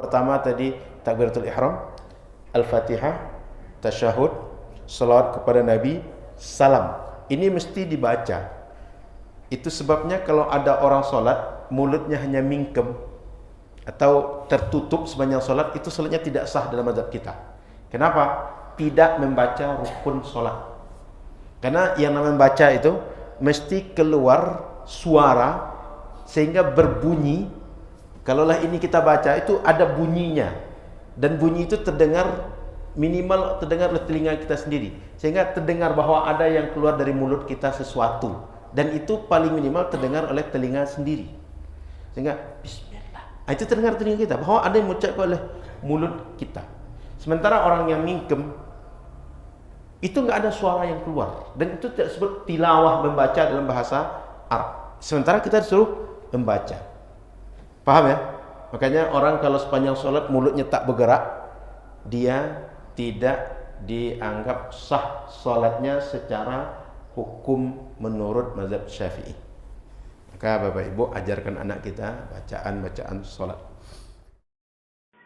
pertama tadi takbiratul ihram, al-fatihah, tasyahud, salawat kepada Nabi, salam. Ini mesti dibaca. Itu sebabnya kalau ada orang solat mulutnya hanya mingkem atau tertutup sepanjang solat, itu solatnya tidak sah dalam mazhab kita. Kenapa? Tidak membaca rukun solat. Karena yang namanya membaca itu mesti keluar suara sehingga berbunyi. Kalaulah ini kita baca itu ada bunyinya, dan bunyi itu terdengar, minimal terdengar oleh telinga kita sendiri, sehingga terdengar bahwa ada yang keluar dari mulut kita sesuatu, dan itu paling minimal terdengar oleh telinga sendiri, sehingga bismillah, itu terdengar telinga kita bahwa ada yang mengucapkan oleh mulut kita. Sementara orang yang mingkem itu nggak ada suara yang keluar, dan itu tidak disebut tilawah, membaca dalam bahasa Arab. Sementara kita disuruh membaca. Paham ya? Makanya orang kalau sepanjang sholat mulutnya tak bergerak, dia tidak dianggap sah sholatnya secara hukum menurut mazhab Syafi'i. Maka Bapak Ibu ajarkan anak kita bacaan-bacaan sholat.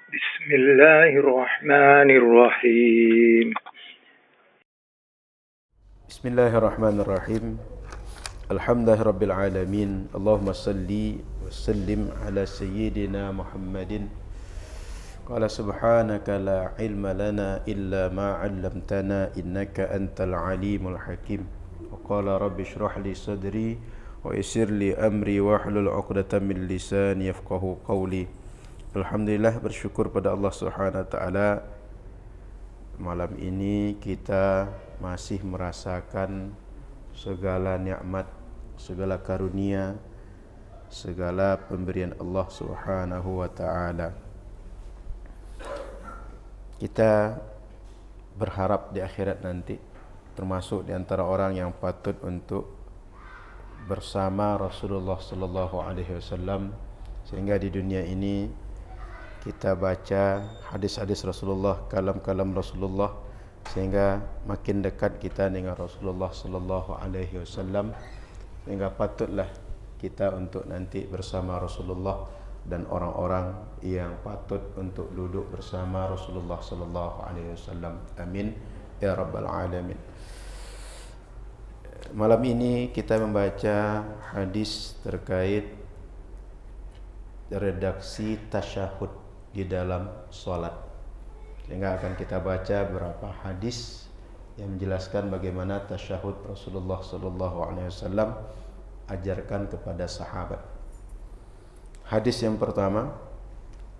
Bismillahirrahmanirrahim. Bismillahirrahmanirrahim. Alhamdulillahirabbil alamin. Allahumma salli wa sallim ala sayyidina Muhammadin. Qala subhanaka la ilma lana illa ma 'allamtana innaka antal alimul hakim. Wa qala rabbi shrah li sadri wa yassir li amri wahlul 'uqdatam min lisani yafqahu qawli. Alhamdulillah, bersyukur pada Allah Subhanahu wa taala, malam ini kita masih merasakan segala nikmat, segala karunia, segala pemberian Allah Subhanahu wa taala. Kita berharap di akhirat nanti termasuk di antara orang yang patut untuk bersama Rasulullah sallallahu alaihi wasallam, sehingga di dunia ini kita baca hadis-hadis Rasulullah, kalam-kalam Rasulullah, sehingga makin dekat kita dengan Rasulullah sallallahu alaihi wasallam, sehingga patutlah kita untuk nanti bersama Rasulullah dan orang-orang yang patut untuk duduk bersama Rasulullah sallallahu alaihi wasallam. Amin ya rabbal alamin. Malam ini kita membaca hadis terkait redaksi tasyahud di dalam salat. Sehingga akan kita baca beberapa hadis yang menjelaskan bagaimana tasyahud Rasulullah sallallahu alaihi wasallam ajarkan kepada sahabat. Hadis yang pertama,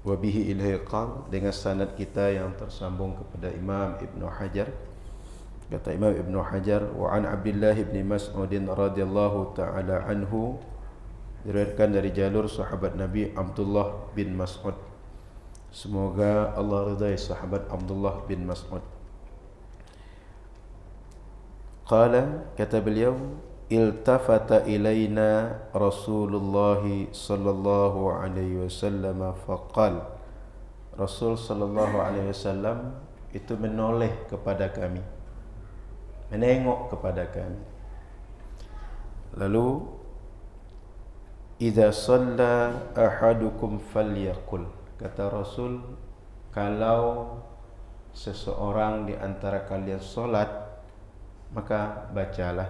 wa bihi ilaihi qal, dengan sanad kita yang tersambung kepada Imam Ibnu Hajar. Kata Imam Ibnu Hajar, wa an Abdullah bin Mas'ud radhiyallahu taala anhu, diriwayatkan dari jalur sahabat Nabi Abdullah bin Mas'ud. Semoga Allah ridai sahabat Abdullah bin Mas'ud. Qala, kata beliau, iltafata ilaina Rasulullah sallallahu alaihi wasallam faqal, Rasul sallallahu alaihi wasallam itu menoleh kepada kami, menengok kepada kami. Lalu, idza shalla ahadukum falyaqul, kata Rasul, kalau seseorang di antara kalian salat, maka bacalah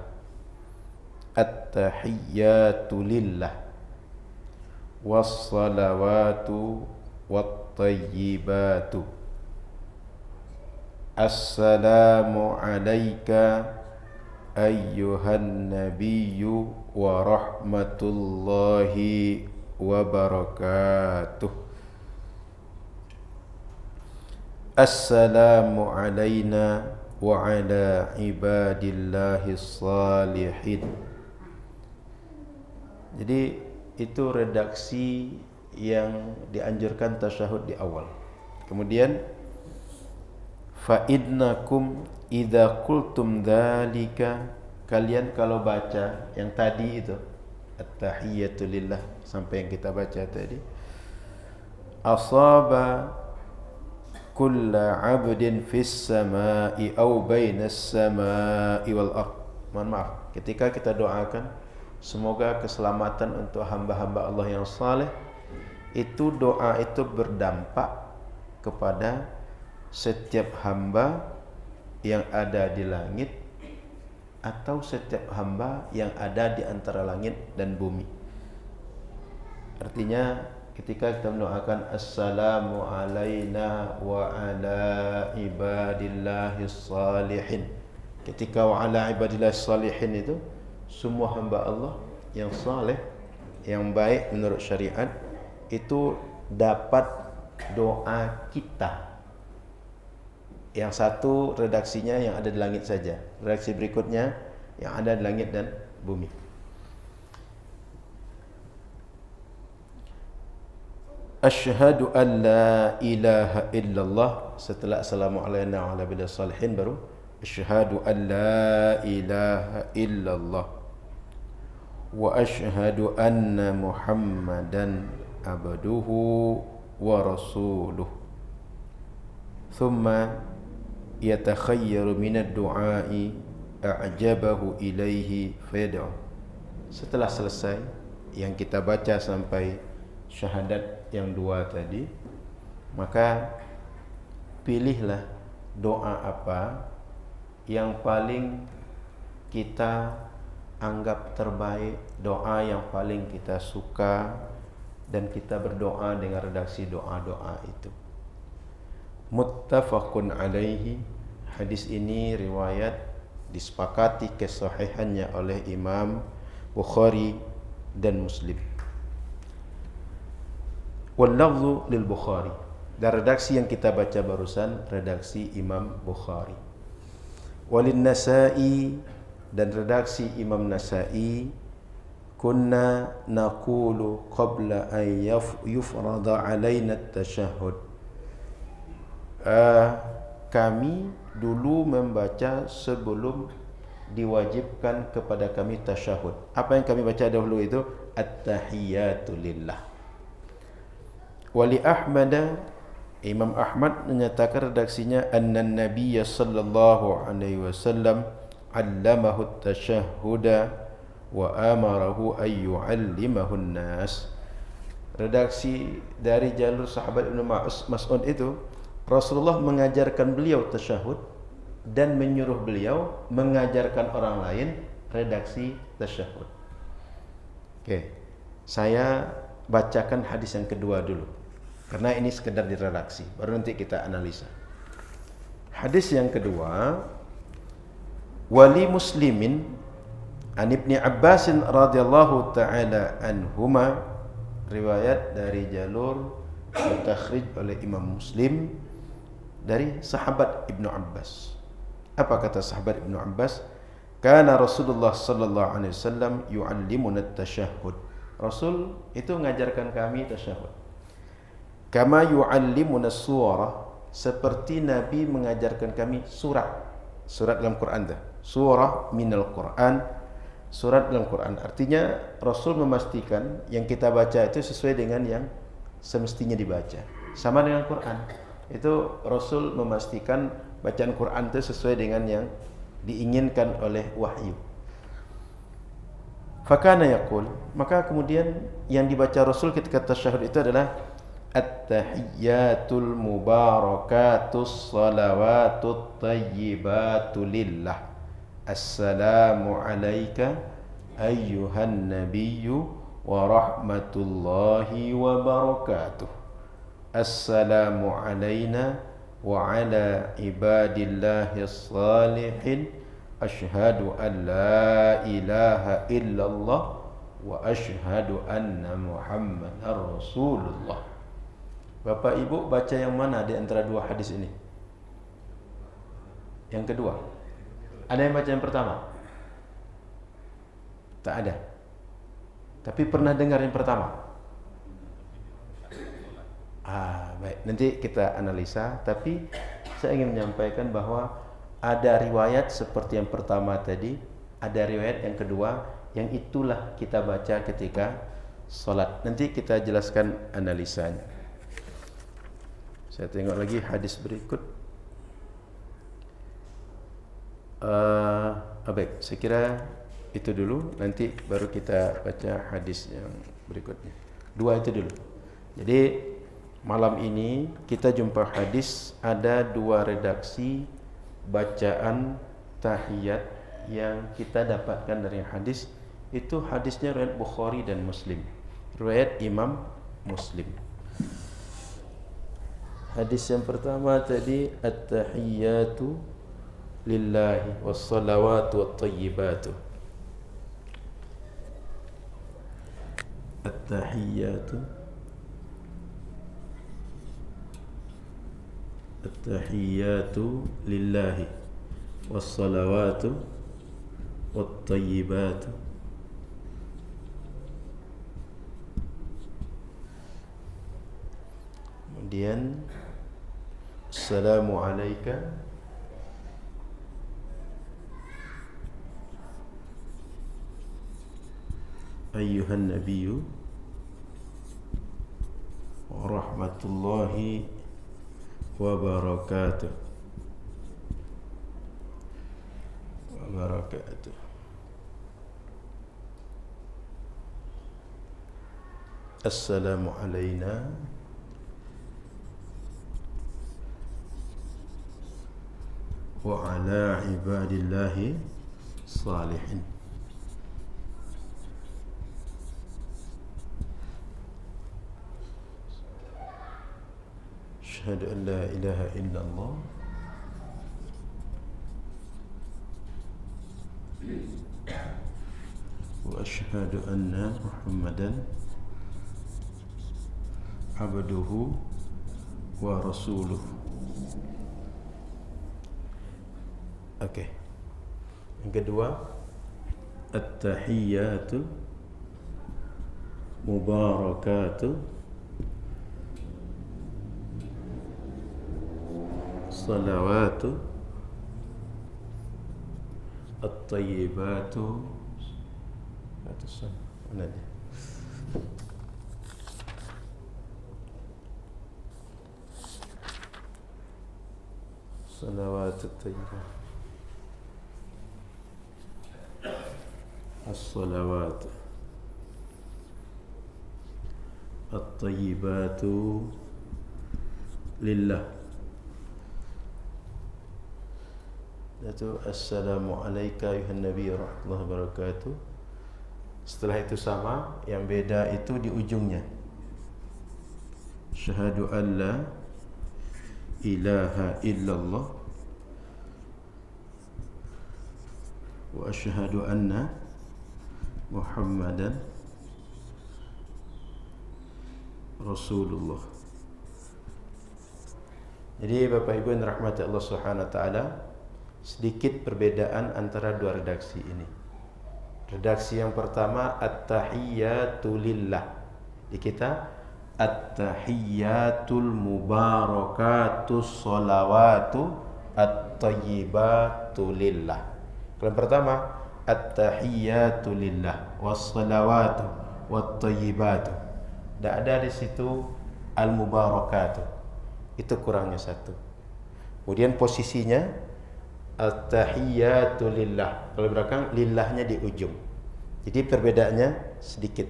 at-tahiyyatu lillah was-salawatu wat-tayyibatu assalamu alayka ayyuhan nabiyyu wa rahmatullahi wa barakatuh. Assalamu alayna wa ala ibadillahis salihin. Jadi itu redaksi yang dianjurkan tasyahud di awal. Kemudian fa innakum idza qultum dzalika, kalian kalau baca yang tadi itu at-tahiyyatu lillah sampai yang kita baca tadi, asaba kulla 'abdin fis samai aw bainas samai wal ard. Mohon maaf, ketika kita doakan semoga keselamatan untuk hamba-hamba Allah yang saleh itu doa itu berdampak kepada setiap hamba yang ada di langit atau setiap hamba yang ada di antara langit dan bumi. Artinya ketika kita mendoakan assalamu alaina wa ala ibadillahis salihin, ketika wa ala ibadillahis salihin itu semua hamba Allah yang saleh, yang baik menurut syariat itu dapat doa kita. Yang satu redaksinya yang ada di langit saja, redaksi berikutnya yang ada di langit dan bumi. Asyhadu an la ilaha illallah, setelah assalamu alayna wa ala ibadillah salihin baru asyhadu an la ilaha illallah wa asyhadu anna muhammadan abduhu wa rasuluh. Thumma yatakhayyaru minad du'ai a'jabahu ilaihi fayad'u. Setelah selesai yang kita baca sampai syahadat yang dua tadi, maka pilihlah doa apa yang paling kita anggap terbaik, doa yang paling kita suka, dan kita berdoa dengan redaksi doa-doa itu. Muttafaqun alaihi, hadis ini riwayat disepakati kesahihannya oleh Imam Bukhari dan Muslim. Wal lafzu lil Bukhari, dan redaksi yang kita baca barusan redaksi Imam Bukhari. Walin Nasa'i, dan redaksi Imam Nasa'i, kunna naqulu qabla an yufrada alaina at-tashahhud. Kami dulu membaca sebelum diwajibkan kepada kami tasyahud. Apa yang kami baca dahulu itu at-tahiyatu lillah. Wali Ahmad, Imam Ahmad menyatakan redaksinya anna Nabiy sallallahu alaihi wasallam 'allamahu at-tashahhuda wa amarahu ay yu'allimahu an-nas. Redaksi dari jalur sahabat Ibnu Mas'ud itu, Rasulullah mengajarkan beliau tasyahud dan menyuruh beliau mengajarkan orang lain redaksi tasyahud. Oke, saya bacakan hadis yang kedua dulu, karena ini sekedar diredaksi, baru nanti kita analisa. Hadis yang kedua, wali Muslimin an Ibni Abbas radhiyallahu taala anhuma, riwayat dari jalur mutakhrij oleh Imam Muslim dari sahabat Ibnu Abbas. Apa kata sahabat Ibnu Abbas? Kana Rasulullah sallallahu alaihi wasallam yu'allimuna at-tasyahhud. Rasul itu mengajarkan kami tasyahud. Kama yu'allimuna as-surah, seperti Nabi mengajarkan kami surat. Surat dalam Quran dah. Surah minal Quran, surat dalam Quran. Artinya Rasul memastikan yang kita baca itu sesuai dengan yang semestinya dibaca. Sama dengan Quran. Itu Rasul memastikan bacaan Quran itu sesuai dengan yang diinginkan oleh wahyu. Fakana yaqul, maka kemudian yang dibaca Rasul ketika tasyahud itu adalah at-tahiyyatul mubarakatus salawatut tayyibatu lillah. Assalamu alayka ayyuhan nabiyyu wa rahmatullahi wa barakatuh. Assalamu alayna wa ala ibadillahis salihin. Asyhadu an la ilaha illallah wa asyhadu anna Muhammadar Rasulullah. Bapak Ibu baca yang mana di antara dua hadis ini? Yang kedua. Ada yang baca yang pertama? Tak ada. Tapi pernah dengar yang pertama? Baik, nanti kita analisa. Tapi saya ingin menyampaikan bahwa ada riwayat seperti yang pertama tadi, ada riwayat yang kedua, yang itulah kita baca ketika sholat. Nanti kita jelaskan analisanya. Saya tengok lagi hadis berikut. Baik, saya kira itu dulu. Nanti baru kita baca hadis yang berikutnya. Dua itu dulu. Jadi malam ini kita jumpa hadis, ada 2 redaksi bacaan tahiyat yang kita dapatkan dari hadis. Itu hadisnya riwayat Bukhari dan Muslim, riwayat Imam Muslim. Hadis yang pertama tadi, at-tahiyyatu lillahi was-salawatu wat-tayyibatu. At-tahiyyatu lillahi was-salawatu wat-tayyibatu. Kemudian assalamu alayka ayyuhan nabiyyu wa rahmatullahi wa barakatuh. Assalamu alayna wa ala ibadillahi salihin. Asyhadu an la ilaha illallah wa asyhadu anna Muhammadan abduhu wa rasuluh. Oke. Yang kedua, at-tahiyyatu mubarakatuh salawatu at-tayyibatu. Mana dia? Salawatu at-tayyibatu, as-salawatu at-tayyibatu lillah. Itu assalamu alayka ayuhan nabi warahmatullahi wabarakatuh. Setelah itu sama, yang beda itu di ujungnya. Syahadu an la ilaha illallah wa asyhadu anna Muhammadan Rasulullah. Jadi Bapak Ibu yang dirahmati Allah Subhanahu wa taala, sedikit perbedaan antara 2 redaksi ini. Redaksi yang pertama at-tahiyyatu lillah. Di kita at-tahiyyatul mubarakatus salawatu at-tayyibatu lillah. Kalau yang pertama at-tahiyyatu lillah was-salawatu wat-tayyibatu. Tidak ada di situ al-mubarakatuh. Itu kurangnya 1. Kemudian posisinya at-tahiyyatu lillah. Kalau belakang lillahnya di ujung. Jadi perbedaannya sedikit.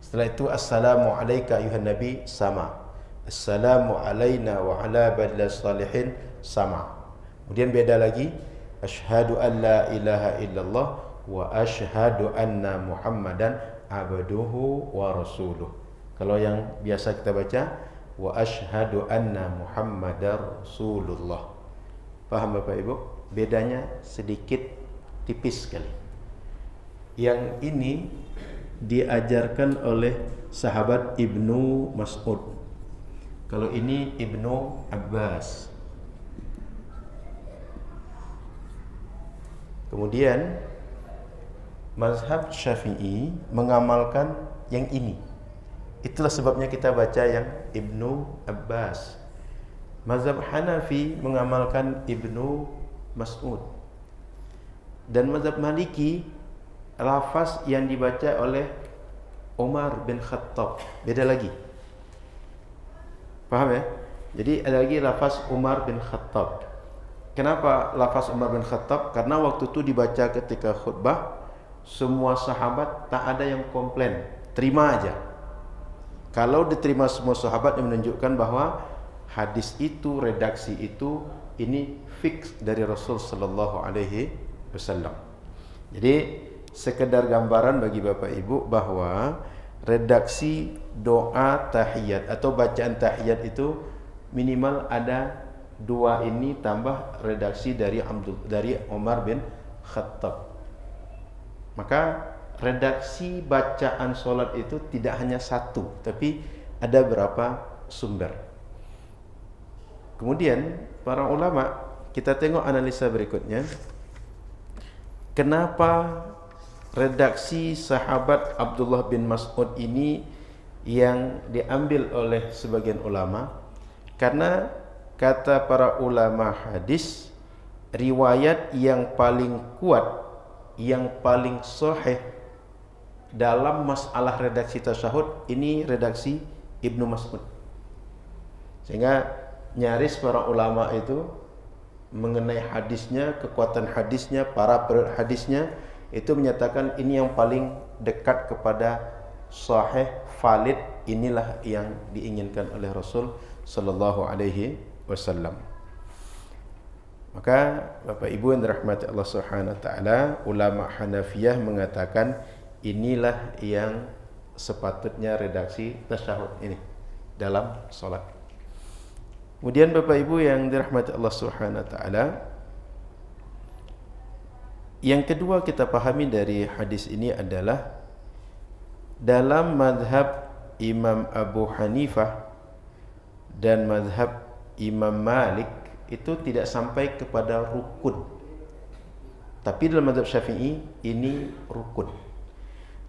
Setelah itu assalamu alayka ayuhan nabi sama. Assalamu alayna wa ala ibadillah salihin sama. Kemudian beda lagi, asyhadu an la ilaha illallah wa asyhadu anna Muhammadan abduhu wa rasuluh. Kalau yang biasa kita baca wa asyhadu anna Muhammadar Rasulullah. Paham Bapak Ibu? Bedanya sedikit tipis sekali. Yang ini diajarkan oleh sahabat Ibnu Mas'ud. Kalau ini Ibnu Abbas. Kemudian mazhab Syafi'i mengamalkan yang ini. Itulah sebabnya kita baca yang Ibnu Abbas. Mazhab Hanafi mengamalkan Ibnu Mas'ud. Dan mazhab Maliki, lafaz yang dibaca oleh Umar bin Khattab beda lagi. Paham ya? Jadi ada lagi lafaz Umar bin Khattab. Kenapa lafaz Umar bin Khattab? Karena waktu itu dibaca ketika khutbah, semua sahabat tak ada yang komplain, terima aja. Kalau diterima semua sahabat, yang menunjukkan bahwa hadis itu, redaksi itu, ini fix dari Rasul sallallahu alaihi wasallam. Jadi sekedar gambaran bagi Bapak Ibu bahwa redaksi doa tahiyat atau bacaan tahiyat itu minimal ada 2 ini tambah redaksi dari Umar bin Khattab. Maka redaksi bacaan solat itu tidak hanya satu, tapi ada berapa sumber. Kemudian para ulama, kita tengok analisa berikutnya. Kenapa redaksi sahabat Abdullah bin Mas'ud ini yang diambil oleh sebagian ulama? Karena kata para ulama hadis, riwayat yang paling kuat, yang paling sahih dalam masalah redaksi tasyahud ini redaksi Ibnu Mas'ud. Sehingga nyaris para ulama itu mengenai hadisnya, kekuatan hadisnya, para hadisnya itu menyatakan ini yang paling dekat kepada sahih, valid, inilah yang diinginkan oleh Rasul sallallahu alaihi wasallam. Maka Bapak Ibu yang dirahmati Allah Subhanahu wa taala, ulama Hanafiyah mengatakan inilah yang sepatutnya redaksi tasyahud ini dalam salat. Kemudian Bapak Ibu yang dirahmati Allah Subhanahu wa taala, yang kedua kita pahami dari hadis ini adalah dalam mazhab Imam Abu Hanifah dan mazhab Imam Malik itu tidak sampai kepada rukun. Tapi dalam mazhab Syafi'i ini rukun.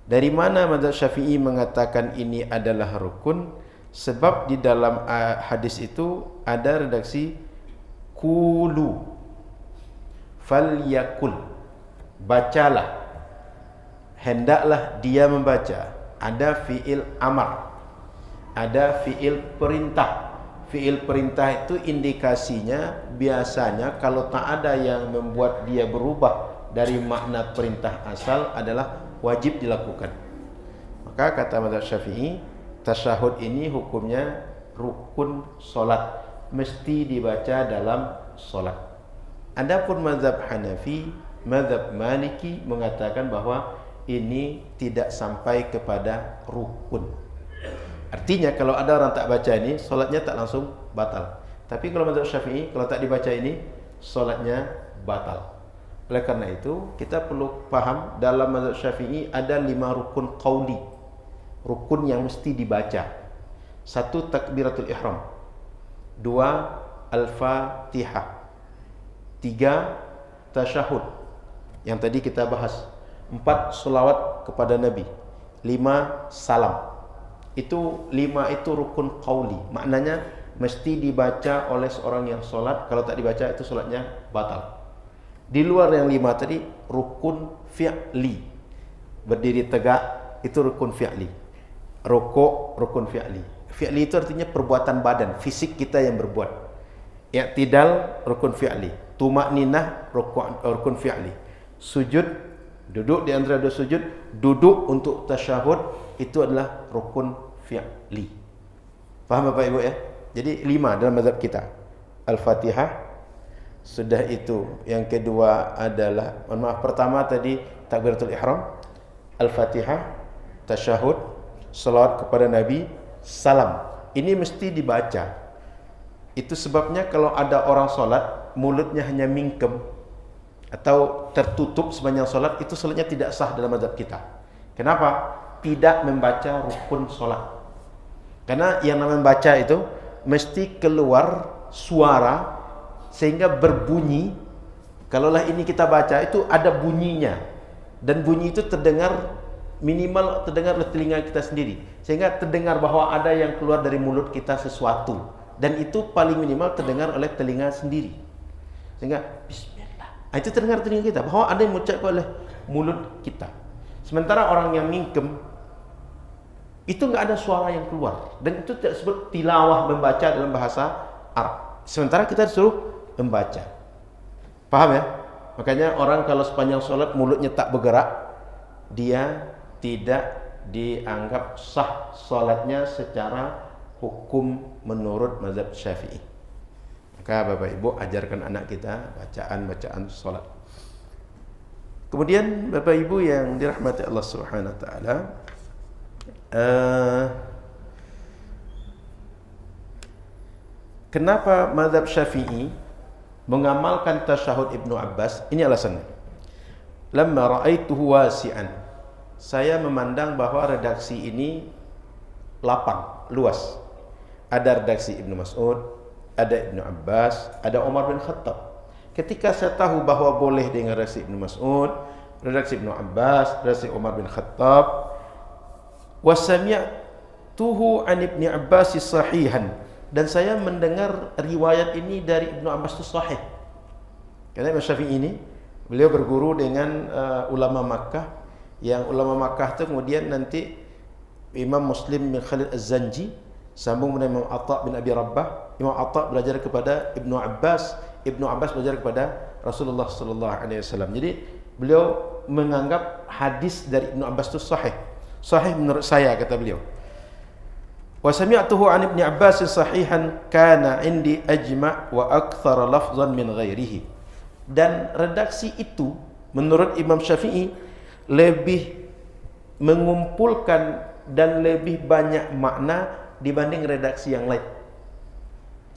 Dari mana mazhab Syafi'i mengatakan ini adalah rukun? Sebab di dalam hadis itu ada redaksi kulu, falyakul, bacalah, hendaklah dia membaca. Ada fiil amar, ada fiil perintah. Fiil perintah itu indikasinya biasanya kalau tak ada yang membuat dia berubah dari makna perintah asal adalah wajib dilakukan. Maka kata mazhab Syafi'i, tasyahud ini hukumnya rukun solat, mesti dibaca dalam solat. Adapun mazhab Hanafi, mazhab Maliki mengatakan bahwa ini tidak sampai kepada rukun. Artinya kalau ada orang tak baca ini, solatnya tak langsung batal. Tapi kalau mazhab Syafi'i, kalau tak dibaca ini, solatnya batal. Oleh karena itu, kita perlu paham dalam mazhab Syafi'i ada 5 rukun qauli. Rukun yang mesti dibaca. 1 takbiratul ihram. 2 al-Fatihah. 3 tasyahud yang tadi kita bahas. 4 selawat kepada Nabi. 5 salam. Itu 5 itu rukun qauli. Maknanya mesti dibaca oleh seorang yang solat. Kalau tak dibaca itu solatnya batal. Di luar yang 5 tadi rukun fi'li. Berdiri tegak itu rukun fi'li. Rukuk rukun fi'li. Fi'li itu artinya perbuatan badan, fisik kita yang berbuat. I'tidal rukun fi'li. Tumakninah rukun fi'li. Sujud, duduk di antara 2 sujud, duduk untuk tasyahud, itu adalah rukun fi'li. Faham Bapak Ibu ya? Jadi 5 dalam mazhab kita. Al-Fatihah, sudah itu. Yang kedua adalah, pertama tadi takbiratul ihram, Al-Fatihah, tasyahud, salawat kepada Nabi, salam. Ini mesti dibaca. Itu sebabnya kalau ada orang solat mulutnya hanya mingkem atau tertutup sepanjang solat, itu solatnya tidak sah dalam mazhab kita. Kenapa? Tidak membaca rukun solat. Karena yang namanya membaca itu mesti keluar suara sehingga berbunyi. Kalaulah ini kita baca itu ada bunyinya, dan bunyi itu terdengar, minimal terdengar oleh telinga kita sendiri, sehingga terdengar bahwa ada yang keluar dari mulut kita sesuatu, dan itu paling minimal terdengar oleh telinga sendiri, sehingga bismillah, itu terdengar telinga kita bahwa ada yang mengucapkan oleh mulut kita. Sementara orang yang mingkem itu enggak ada suara yang keluar, dan itu tidak disebut tilawah, membaca dalam bahasa Arab. Sementara kita disuruh membaca. Paham ya? Makanya orang kalau sepanjang sholat mulutnya tak bergerak, dia tidak dianggap sah salatnya secara hukum menurut mazhab Syafi'i. Maka Bapak Ibu ajarkan anak kita bacaan-bacaan salat. Kemudian Bapak Ibu yang dirahmati Allah Subhanahu wa taala, kenapa mazhab Syafi'i mengamalkan tasyahud Ibnu Abbas? Ini alasannya. Lamma ra'aituhu wasi'an. Saya memandang bahwa redaksi ini lapang, luas. Ada redaksi Ibnu Mas'ud, ada Ibnu Abbas, ada Umar bin Khattab. Ketika saya tahu bahwa boleh dengan redaksi Ibnu Mas'ud, redaksi Ibnu Abbas, redaksi Umar bin Khattab, wa sami'tuhu an Ibnu Abbas sahihan, dan saya mendengar riwayat ini dari Ibnu Abbas itu sahih. Karena Imam Syafi'i ini beliau berguru dengan ulama Makkah, yang ulama Makkah itu kemudian nanti Imam Muslim bin Khalid Az-Zanji sambung dengan Imam Atha bin Abi Rabbah. Imam Atha belajar kepada Ibnu Abbas, Ibnu Abbas belajar kepada Rasulullah sallallahu alaihi wasallam. Jadi beliau menganggap hadis dari Ibnu Abbas itu sahih. Sahih menurut saya, kata beliau. Wa sami'tuhu an Ibnu Abbas sahihan kana indi ajma' wa akthar lafzan min ghairihi. Dan redaksi itu menurut Imam Syafi'i lebih mengumpulkan dan lebih banyak makna dibanding redaksi yang lain.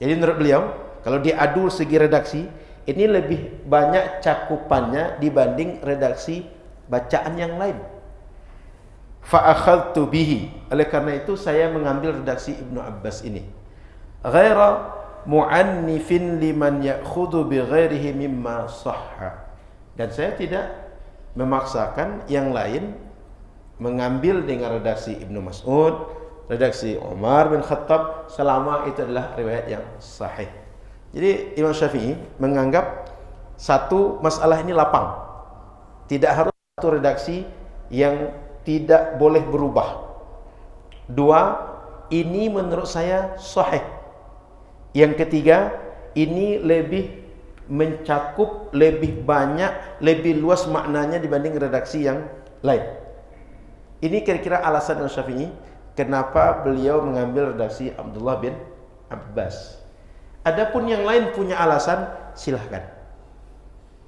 Jadi menurut beliau, kalau diadu segi redaksi, ini lebih banyak cakupannya dibanding redaksi bacaan yang lain. Fa akhadtu bihi. Oleh karena itu saya mengambil redaksi Ibnu Abbas ini. Ghaira mu'annifin liman ya'khudhu bi ghairihi mimma sahha. Dan saya tidak memaksakan yang lain mengambil dengan redaksi Ibnu Mas'ud, redaksi Umar bin Khattab, selama itu adalah riwayat yang sahih. Jadi Imam Syafi'i menganggap satu masalah ini lapang, tidak harus satu redaksi yang tidak boleh berubah. Dua, ini menurut saya sahih. Yang ketiga, ini lebih mencakup lebih banyak, lebih luas maknanya dibanding redaksi yang lain. Ini kira-kira alasan Imam Syafi'i kenapa beliau mengambil redaksi Abdullah bin Abbas. Adapun yang lain punya alasan, silahkan.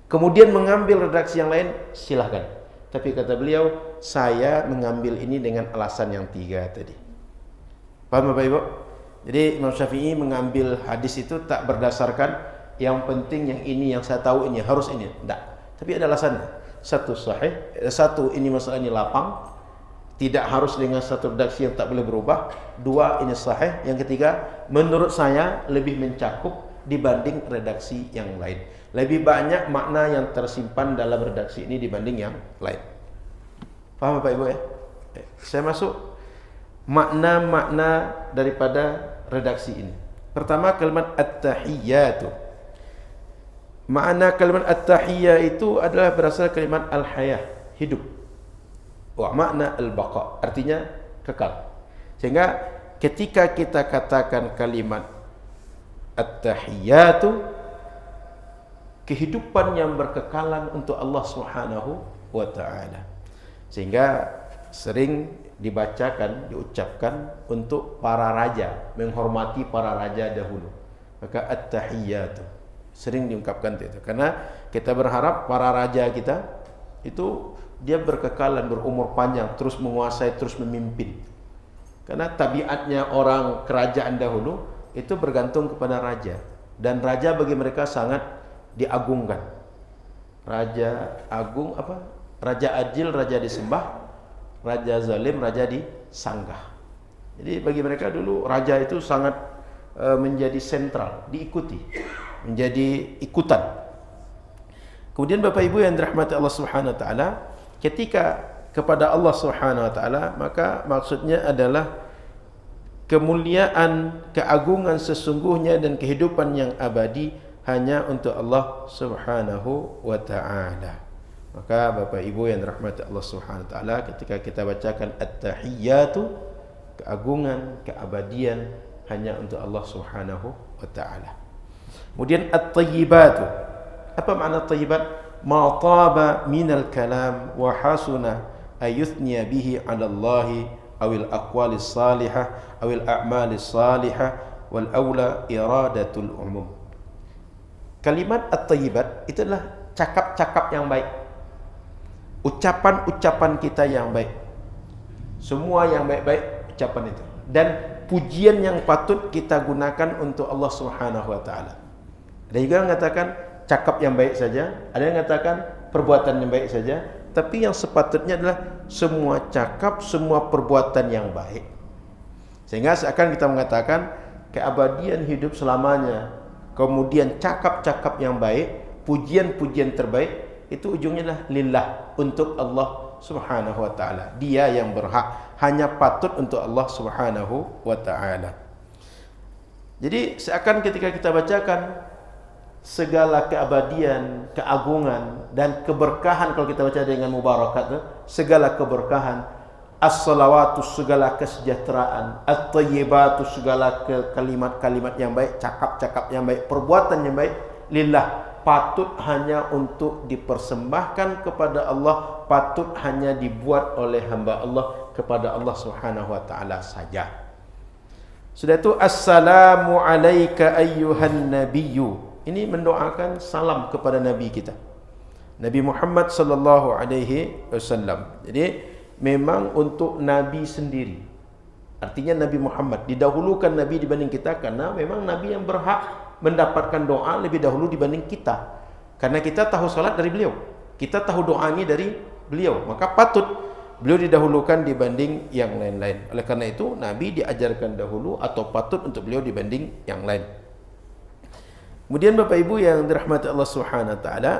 Kemudian mengambil redaksi yang lain, silahkan. Tapi kata beliau, saya mengambil ini dengan alasan yang tiga tadi. Paham Bapak Ibu? Jadi Imam Syafi'i mengambil hadis itu tak berdasarkan yang penting yang ini, yang saya tahu ini, harus ini. Tidak. Tapi ada alasannya. Satu sahih, satu ini masalah ini lapang, tidak harus dengan satu redaksi yang tak boleh berubah. Dua, ini sahih. Yang ketiga, menurut saya lebih mencakup dibanding redaksi yang lain. Lebih banyak makna yang tersimpan dalam redaksi ini dibanding yang lain. Paham Bapak Ibu ya? Saya masuk makna-makna daripada redaksi ini. Pertama, kalimat at-tahiyyatu. Makna kalimat at-tahiyyah itu adalah berasal kalimat al-hayah, hidup. Wa makna al-baqa, artinya kekal. Sehingga ketika kita katakan kalimat at-tahiyyatu, kehidupan yang berkekalan untuk Allah Subhanahu wa taala. Sehingga sering dibacakan, diucapkan untuk para raja, menghormati para raja dahulu. Maka at-tahiyyatu sering diungkapkan itu. Karena kita berharap para raja kita itu dia berkekalan, berumur panjang, terus menguasai, terus memimpin. Karena tabiatnya orang kerajaan dahulu itu bergantung kepada raja, dan raja bagi mereka sangat diagungkan. Raja agung apa? Raja adil, raja disembah, raja zalim, raja disanggah. Jadi bagi mereka dulu raja itu sangat menjadi sentral, diikuti, menjadi ikutan. Kemudian Bapak Ibu yang dirahmati Allah Subhanahu wa taala, ketika kepada Allah Subhanahu wa taala, maka maksudnya adalah kemuliaan, keagungan sesungguhnya dan kehidupan yang abadi hanya untuk Allah Subhanahu wa taala. Maka Bapak Ibu yang dirahmati Allah Subhanahu wa taala, ketika kita bacakan at-tahiyyatu, keagungan, keabadian hanya untuk Allah Subhanahu wa taala. Kemudian at-tayyibatu. Apa makna tayyibat? Ma taba minal kalam wa hasuna ayuthniya bihi 'ala Allah awil aqwalis salihah awil a'malis salihah wal aula iradatul umum. Kalimat at-thayyibat itu adalah cakap-cakap yang baik, ucapan-ucapan kita yang baik, semua yang baik-baik ucapan itu, dan pujian yang patut kita gunakan untuk Allah Subhanahu wa taala. Ada juga yang mengatakan cakap yang baik saja, ada yang mengatakan perbuatan yang baik saja, tapi yang sepatutnya adalah semua cakap, semua perbuatan yang baik. Sehingga seakan kita mengatakan keabadian hidup selamanya, kemudian cakap-cakap yang baik, pujian-pujian terbaik, itu ujungnya adalah lillah, untuk Allah Subhanahu wa taala. Dia yang berhak, hanya patut untuk Allah Subhanahu wa taala. Jadi seakan ketika kita bacakan segala keabadian, keagungan dan keberkahan, kalau kita baca dengan mubarakat, segala keberkahan, as-salawatu segala kesejahteraan, at-tayyibatu segala kalimat-kalimat yang baik, cakap-cakap yang baik, perbuatan yang baik, lillah, patut hanya untuk dipersembahkan kepada Allah, patut hanya dibuat oleh hamba Allah kepada Allah Subhanahu wa taala saja. Sudah itu assalamu alayka ayyuhan nabiyyu. Ini mendoakan salam kepada nabi kita, Nabi Muhammad sallallahu alaihi wasallam. Jadi memang untuk nabi sendiri. Artinya Nabi Muhammad didahulukan nabi dibanding kita, karena memang nabi yang berhak mendapatkan doa lebih dahulu dibanding kita. Karena kita tahu salat dari beliau, kita tahu doanya dari beliau, maka patut beliau didahulukan dibanding yang lain-lain. Oleh karena itu nabi diajarkan dahulu, atau patut untuk beliau dibanding yang lain. Kemudian Bapak Ibu yang dirahmati Allah Subhanahu wa taala,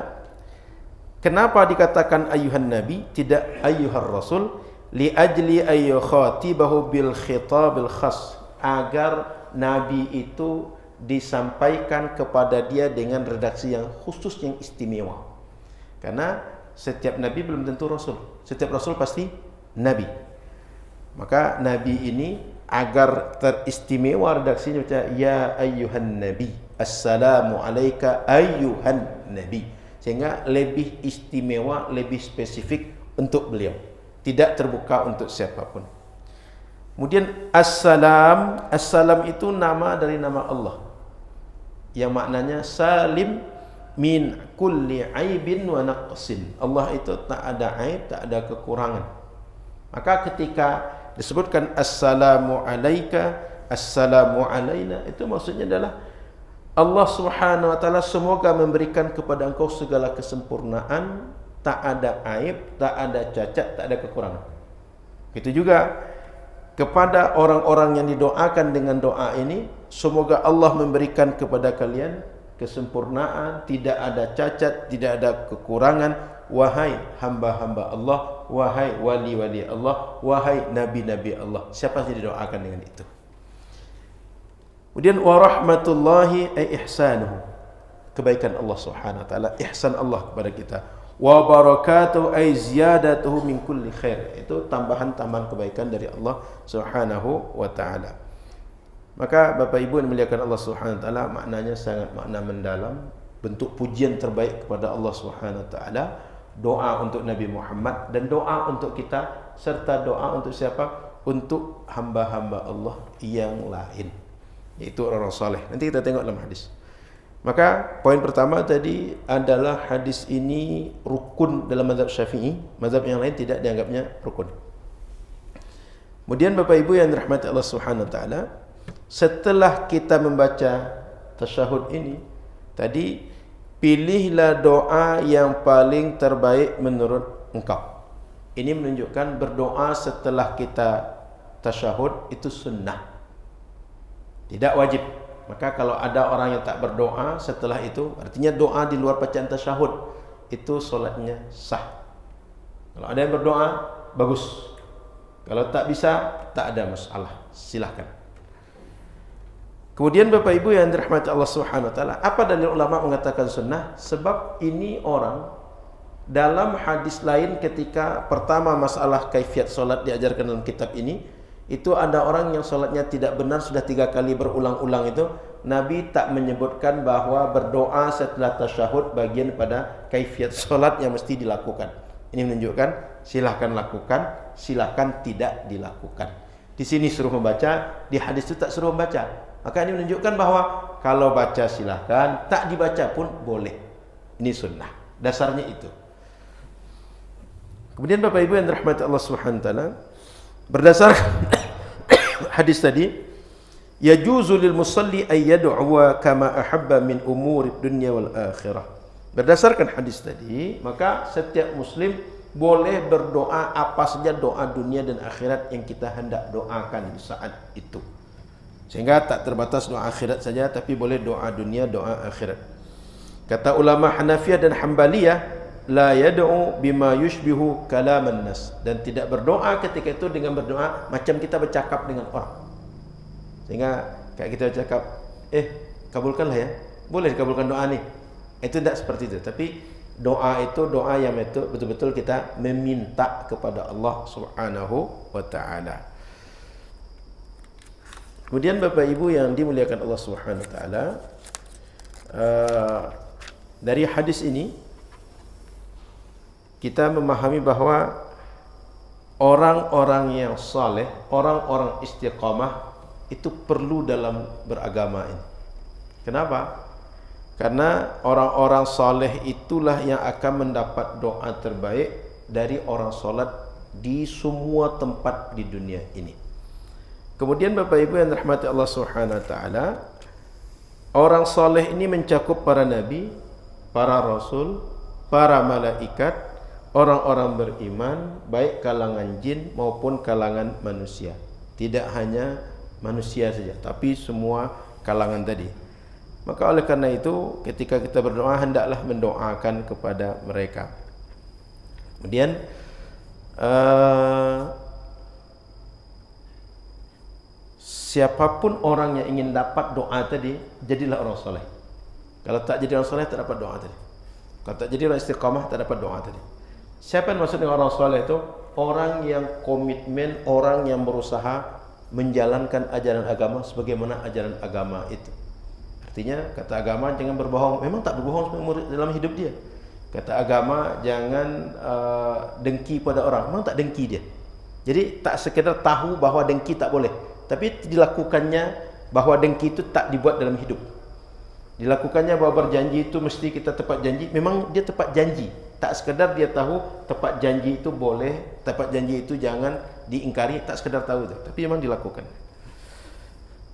kenapa dikatakan ayuhan nabi, tidak ayuhar rasul? Li ajli ayyu khatibahu bil khitabil khas, agar nabi itu disampaikan kepada dia dengan redaksi yang khusus, yang istimewa. Karena setiap nabi belum tentu rasul, setiap rasul pasti nabi. Maka nabi ini agar teristimewa redaksinya, ya ayyuhan nabi, assalamu alayka ayyuhan nabi, sehingga lebih istimewa, lebih spesifik untuk beliau, tidak terbuka untuk siapapun. Kemudian assalam, assalam itu nama dari nama Allah, yang maknanya salim min kulli aibin wa naqsin. Allah itu tak ada aib, tak ada kekurangan. Maka ketika disebutkan assalamu alayka, assalamu alayna, itu maksudnya adalah Allah Subhanahu wa taala semoga memberikan kepada engkau segala kesempurnaan, tak ada aib, tak ada cacat, tak ada kekurangan. Itu juga kepada orang-orang yang didoakan dengan doa ini, semoga Allah memberikan kepada kalian kesempurnaan, tidak ada cacat, tidak ada kekurangan, wahai hamba-hamba Allah, wahai wali-wali Allah, wahai nabi-nabi Allah. Siapa yang didoakan dengan itu? Kemudian wa rahmatullahi ay ihsanuhu, kebaikan Allah Subhanahu wa taala, ihsan Allah kepada kita. Wa barakatuhu ay ziyadatuhu min kulli khair, itu tambahan-tambahan kebaikan dari Allah Subhanahu wa taala. Maka Bapak Ibu yang dimuliakan Allah Subhanahu wa taala, maknanya sangat makna mendalam, bentuk pujian terbaik kepada Allah Subhanahu wa taala, doa untuk Nabi Muhammad dan doa untuk kita, serta doa untuk siapa? Untuk hamba-hamba Allah yang lain, yaitu orang saleh. Nanti kita tengok dalam hadis. Maka poin pertama tadi adalah hadis ini rukun dalam mazhab Syafi'i, mazhab yang lain tidak dianggapnya rukun. Kemudian Bapak Ibu yang dirahmati Allah Subhanahu wa taala, setelah kita membaca tasyahud ini tadi, pilihlah doa yang paling terbaik menurut engkau. Ini menunjukkan berdoa setelah kita tasyahud itu sunnah, tidak wajib. Maka kalau ada orang yang tak berdoa setelah itu, artinya doa di luar bacaan tasyahud, itu solatnya sah. Kalau ada yang berdoa, bagus. Kalau tak bisa, tak ada masalah, silahkan. Kemudian Bapak Ibu yang dirahmati Allah Subhanahu wa taala, apa dalil ulama mengatakan sunnah? Sebab ini orang dalam hadis lain, ketika pertama masalah kaifiat solat diajarkan dalam kitab ini, itu ada orang yang solatnya tidak benar sudah 3 kali berulang-ulang. Itu Nabi tak menyebutkan bahwa berdoa setelah tasyahud bagian pada kaifiat solat yang mesti dilakukan. Ini menunjukkan silahkan lakukan, silahkan tidak dilakukan. Di sini suruh membaca, di hadis itu tak suruh membaca. Maka ini menunjukkan bahwa kalau baca silahkan, tak dibaca pun boleh. Ini sunnah. Dasarnya itu. Kemudian Bapak Ibu yang dirahmati Allah Subhanahu wa taala, berdasarkan hadis tadi, yajuzu lil musalli ay yad'uwa kama ahabba min umuri dunya wal akhirah. Berdasarkan hadis tadi, maka setiap muslim boleh berdoa apa saja doa dunia dan akhirat yang kita hendak doakan di saat itu. Sehingga tak terbatas doa akhirat saja, tapi boleh doa dunia, doa akhirat. Kata ulama Hanafiyah dan Hambaliyah, la yad'u bima yushbihu kalaman nas, dan tidak berdoa ketika itu dengan berdoa macam kita bercakap dengan orang. Sehingga kayak kita bercakap, kabulkanlah ya. Boleh dikabulkan doa nih. Itu tidak seperti itu, tapi doa itu doa yang betul-betul kita meminta kepada Allah Subhanahu wa taala. Kemudian Bapak Ibu yang dimuliakan Allah Subhanahu wa taala, dari hadis ini kita memahami bahwa orang-orang yang saleh, orang-orang istiqamah itu perlu dalam beragama ini. Kenapa? Karena orang-orang saleh itulah yang akan mendapat doa terbaik dari orang salat di semua tempat di dunia ini. Kemudian Bapak Ibu yang dirahmati Allah Subhanahu wa taala, orang saleh ini mencakup para nabi, para rasul, para malaikat, orang-orang beriman, baik kalangan jin maupun kalangan manusia. Tidak hanya manusia saja, tapi semua kalangan tadi. Maka oleh karena itu, ketika kita berdoa, hendaklah mendoakan kepada mereka. Kemudian siapapun orang yang ingin dapat doa tadi, jadilah orang soleh. Kalau tak jadi orang soleh, tak dapat doa tadi. Kalau tak jadi orang istiqamah, tak dapat doa tadi. Siapa yang maksud dengan orang soleh itu? Orang yang komitmen, orang yang berusaha menjalankan ajaran agama sebagaimana ajaran agama itu. Artinya, kata agama jangan berbohong. Memang tak berbohong dalam hidup dia. Kata agama jangan dengki pada orang. Memang tak dengki dia. Jadi tak sekedar tahu bahawa dengki tak boleh, tapi dilakukannya bahawa dengki itu tak dibuat dalam hidup. Dilakukannya bahawa berjanji itu mesti kita tepat janji. Memang dia tepat janji. Tak sekedar dia tahu tepat janji itu boleh, tepat janji itu jangan diingkari. Tak sekedar tahu itu, tapi memang dilakukan.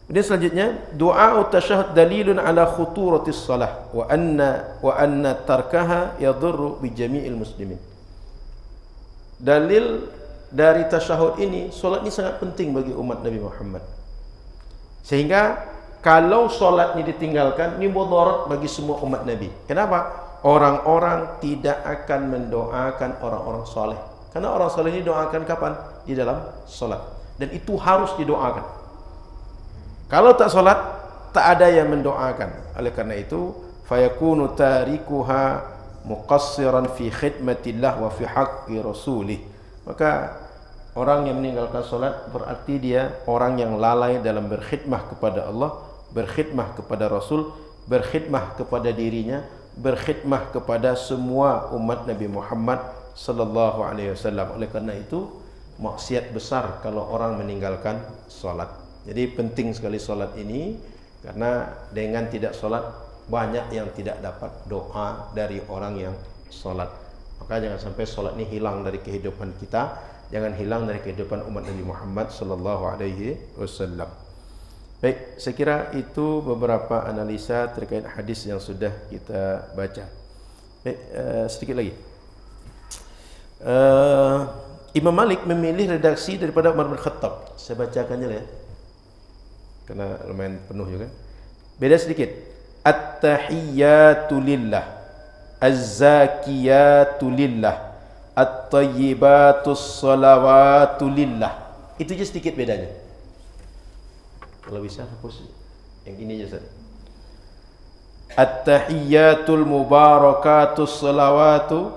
Kemudian selanjutnya, doa tasyahud dalilun ala khuturatis salah wa anna tarkaha yadurru bi jami'il muslimin. Dalil dari tasyahud ini, solat ini sangat penting bagi umat Nabi Muhammad. Sehingga kalau solat ini ditinggalkan, ini mudarat bagi semua umat Nabi. Kenapa? Orang-orang tidak akan mendoakan orang-orang soleh. Karena orang soleh ini doakan kapan? Di dalam solat. Dan itu harus didoakan. Kalau tak solat, tak ada yang mendoakan. Oleh karena itu, fayakunu tarikuha muqassiran fi khidmatillah wa fi haqqi rasulih. Maka orang yang meninggalkan solat berarti dia orang yang lalai dalam berkhidmah kepada Allah, berkhidmah kepada Rasul, berkhidmah kepada dirinya, berkhidmah kepada semua umat Nabi Muhammad sallallahu alaihi wasallam. Oleh karena itu, maksiat besar kalau orang meninggalkan solat. Jadi penting sekali solat ini, karena dengan tidak solat banyak yang tidak dapat doa dari orang yang solat. Maka jangan sampai solat ini hilang dari kehidupan kita, jangan hilang dari kehidupan umat Nabi Muhammad sallallahu alaihi wasallam. Baik, saya kira itu beberapa analisa terkait hadis yang sudah kita baca. Baik, sedikit lagi. Imam Malik memilih redaksi daripada Umar bin Khattab. Saya bacakannya ya, karena lumayan penuh juga. Beda sedikit. At-tahiyyatu lillah, az-zakiyatu lillah, at-tayyibatus salawatu lillah. Itu je sedikit bedanya. Kalau bisa hapus yang ini je saja. At-tahiyyatul mubarakatus salawatu,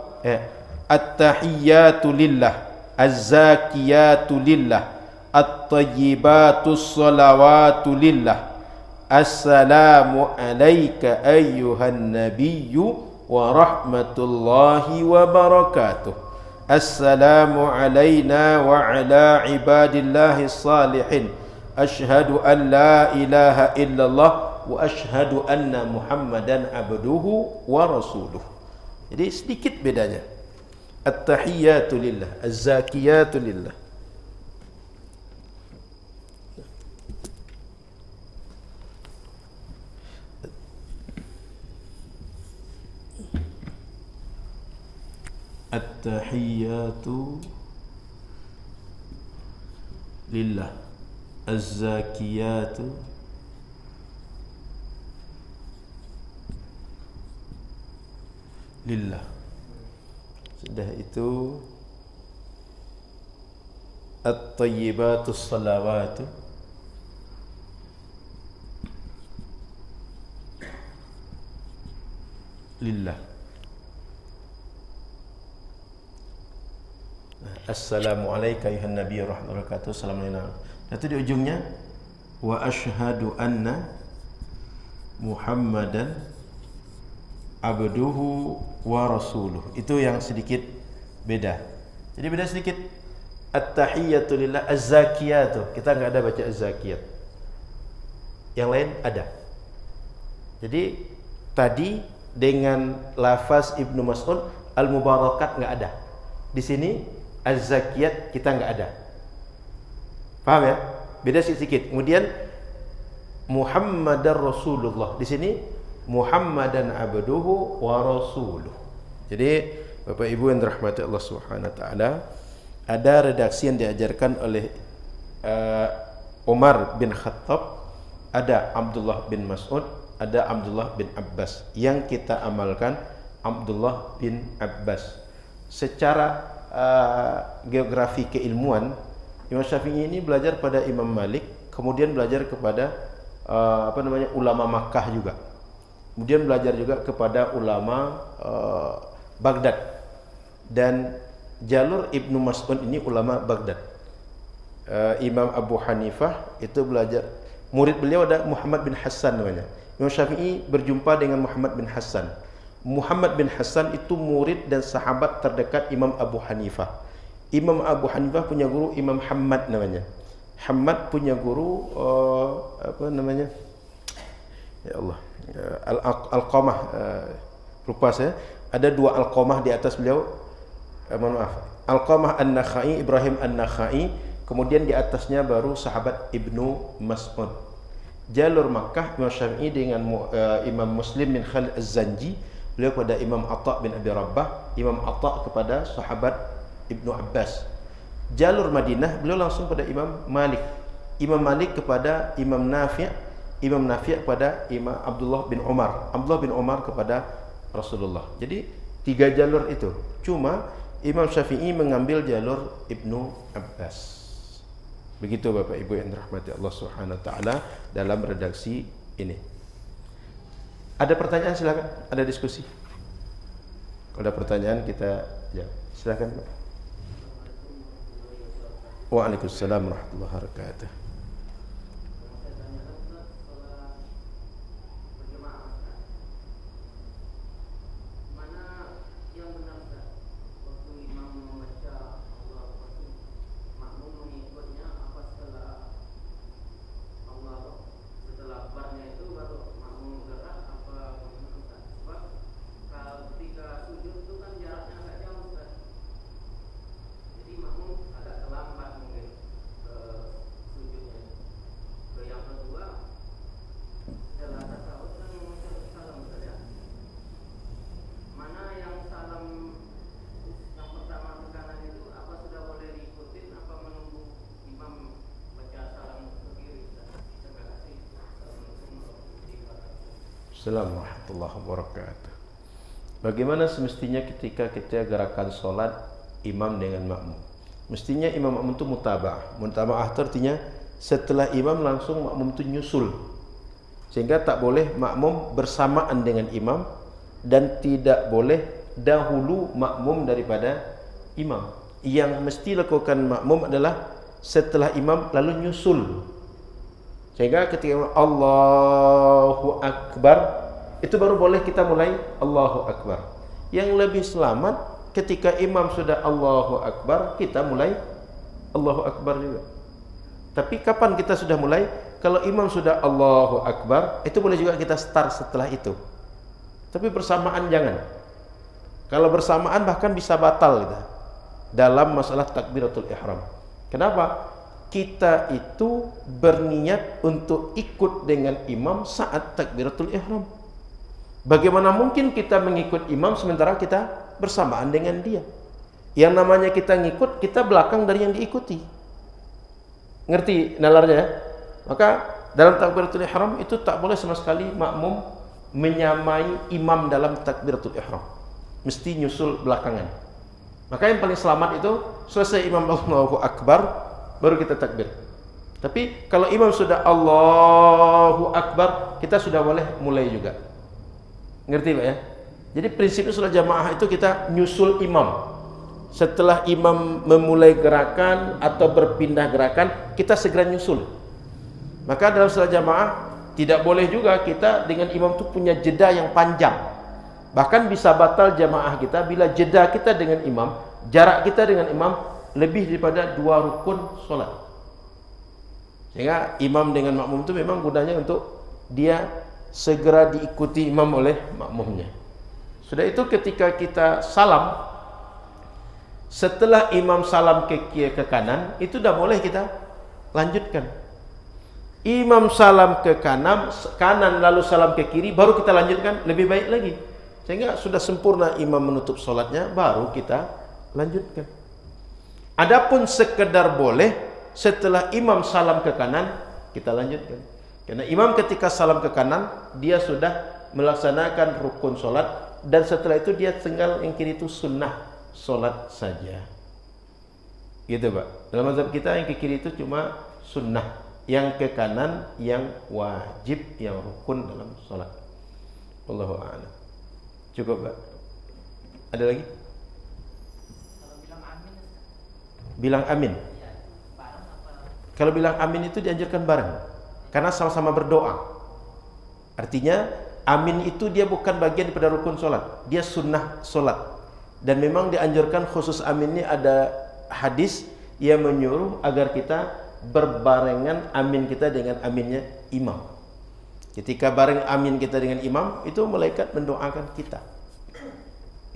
at-tahiyyatu lillah, az-zakiyatu lillah, at-tayyibatus salawatu lillah, assalamu alayka ayyuhan nabiyyu wa rahmatullahi wa barakatuh, Assalamu alayna wa ala ibadillahi salihin. Ashhadu an la ilaha illallah wa ashhadu anna Muhammadan abduhu wa rasuluh. Jadi sedikit bedanya. At-tahiyyatu lillah, az-zakiyatu lillah. At-tahiyyatu lillah, az-zakiyatu lillah. Sudah itu at-tayyibatus salawatu lillah. Assalamu alayka ayuhan nabiy rahmatullahi wa barakatuh. Assalamualaikum. Itu di ujungnya wa asyhadu anna Muhammadan abduhu wa rasuluh. Itu yang sedikit beda. Jadi beda sedikit. At-tahiyyatu lillah, az-zakiyatu. Kita enggak ada baca az-zakiyat. Yang lain ada. Jadi tadi dengan lafaz Ibnu Mas'ud al-mubarakat enggak ada. Di sini az-zakiyat kita enggak ada. Paham ya? Beda sedikit. Kemudian Muhammadar Rasulullah. Di sini Muhammadan abduhu wa rasuluh. Jadi Bapak Ibu yang dirahmati Allah Subhanahu wa taala, ada redaksi yang diajarkan oleh Umar bin Khattab, ada Abdullah bin Mas'ud, ada Abdullah bin Abbas. Yang kita amalkan Abdullah bin Abbas. Secara geografi keilmuan, Imam Syafi'i ini belajar pada Imam Malik, kemudian belajar kepada ulama Makkah juga. Kemudian belajar juga kepada ulama Baghdad. Dan jalur Ibnu Mas'ud ini ulama Baghdad. Imam Abu Hanifah itu belajar, murid beliau ada Muhammad bin Hassan namanya. Imam Syafi'i berjumpa dengan Muhammad bin Hassan. Muhammad bin Hassan itu murid dan sahabat terdekat Imam Abu Hanifah. Imam Abu Hanifah punya guru Imam Hammad namanya. Hammad punya guru ya Allah, Al-Qamah, lupa saya. Ada dua Al-Qamah di atas beliau. Mohon maaf. Al-Qamah An-Nakhai, Ibrahim An-Nakhai, kemudian di atasnya baru sahabat Ibnu Mas'ud. Jalur Makkah Imam Syafi'i dengan Imam Muslim bin Khalid Az-Zanji, beliau kepada Imam Atha bin Abi Rabbah, Imam Atha kepada sahabat Ibnu Abbas. Jalur Madinah beliau langsung pada Imam Malik. Imam Malik kepada Imam Nafi', Imam Nafi' kepada Imam Abdullah bin Umar, Abdullah bin Umar kepada Rasulullah. Jadi tiga jalur itu. Cuma Imam Syafi'i mengambil jalur Ibnu Abbas. Begitu Bapak Ibu yang dirahmati Allah Subhanahu wa taala dalam redaksi ini. Ada pertanyaan silakan, ada diskusi. Kalau ada pertanyaan kita jawab. Silakan Pak. Waalaikumsalam warahmatullahi wabarakatuh. Assalamualaikum warahmatullahi wabarakatuh. Bagaimana semestinya ketika kita gerakan solat imam dengan makmum? Mestinya imam makmum itu mutaba'ah. Mutaba'ah itu artinya setelah imam langsung makmum itu nyusul. Sehingga tak boleh makmum bersamaan dengan imam dan tidak boleh dahulu makmum daripada imam. Yang mesti lakukan makmum adalah setelah imam lalu nyusul. Sehingga ketika Allahu Akbar, itu baru boleh kita mulai Allahu Akbar. Yang lebih selamat ketika imam sudah Allahu Akbar, kita mulai Allahu Akbar juga. Tapi kapan kita sudah mulai? Kalau imam sudah Allahu Akbar, itu boleh juga kita start setelah itu. Tapi bersamaan jangan. Kalau bersamaan bahkan bisa batal gitu, dalam masalah takbiratul ihram. Kenapa? Kita itu berniat untuk ikut dengan imam saat takbiratul ihram. Bagaimana mungkin kita mengikut imam sementara kita bersamaan dengan dia? Yang namanya kita ngikut, kita belakang dari yang diikuti. Ngerti nalarnya? Maka dalam takbiratul ihram itu tak boleh sama sekali makmum menyamai imam dalam takbiratul ihram. Mesti nyusul belakangan. Maka yang paling selamat itu selesai imam Allahu Akbar baru kita takbir. Tapi kalau imam sudah Allahu Akbar, kita sudah boleh mulai juga. Ngerti Pak ya? Jadi prinsipnya sholat jamaah itu kita nyusul imam. Setelah imam memulai gerakan atau berpindah gerakan, kita segera nyusul. Maka dalam sholat jamaah tidak boleh juga kita dengan imam itu punya jeda yang panjang. Bahkan bisa batal jamaah kita bila jeda kita dengan imam, jarak kita dengan imam lebih daripada 2 rukun sholat. Sehingga imam dengan makmum itu memang gunanya untuk dia segera diikuti imam oleh makmumnya. Sudah itu ketika kita salam, setelah imam salam ke kiri ke kanan, itu dah boleh kita lanjutkan. Imam salam ke kanan lalu salam ke kiri, baru kita lanjutkan, lebih baik lagi. Sehingga sudah sempurna imam menutup solatnya, baru kita lanjutkan. Adapun sekedar boleh setelah imam salam ke kanan, kita lanjutkan. Karena imam ketika salam ke kanan, dia sudah melaksanakan rukun solat, dan setelah itu dia tinggal yang kiri itu sunnah solat saja. Gitu Pak. Dalam mazhab kita yang ke kiri itu cuma sunnah, yang ke kanan yang wajib, yang rukun dalam solat. Wallahu a'lam. Cukup Pak. Ada lagi? Kalau bilang amin, bilang amin. ya, bareng apa? Kalau bilang amin itu dianjurkan bareng, karena sama-sama berdoa. Artinya amin itu dia bukan bagian daripada rukun solat, dia sunnah solat. Dan memang dianjurkan khusus amin ini ada hadis yang menyuruh agar kita berbarengan amin kita dengan aminnya imam. Ketika bareng amin kita dengan imam, itu malaikat mendoakan kita.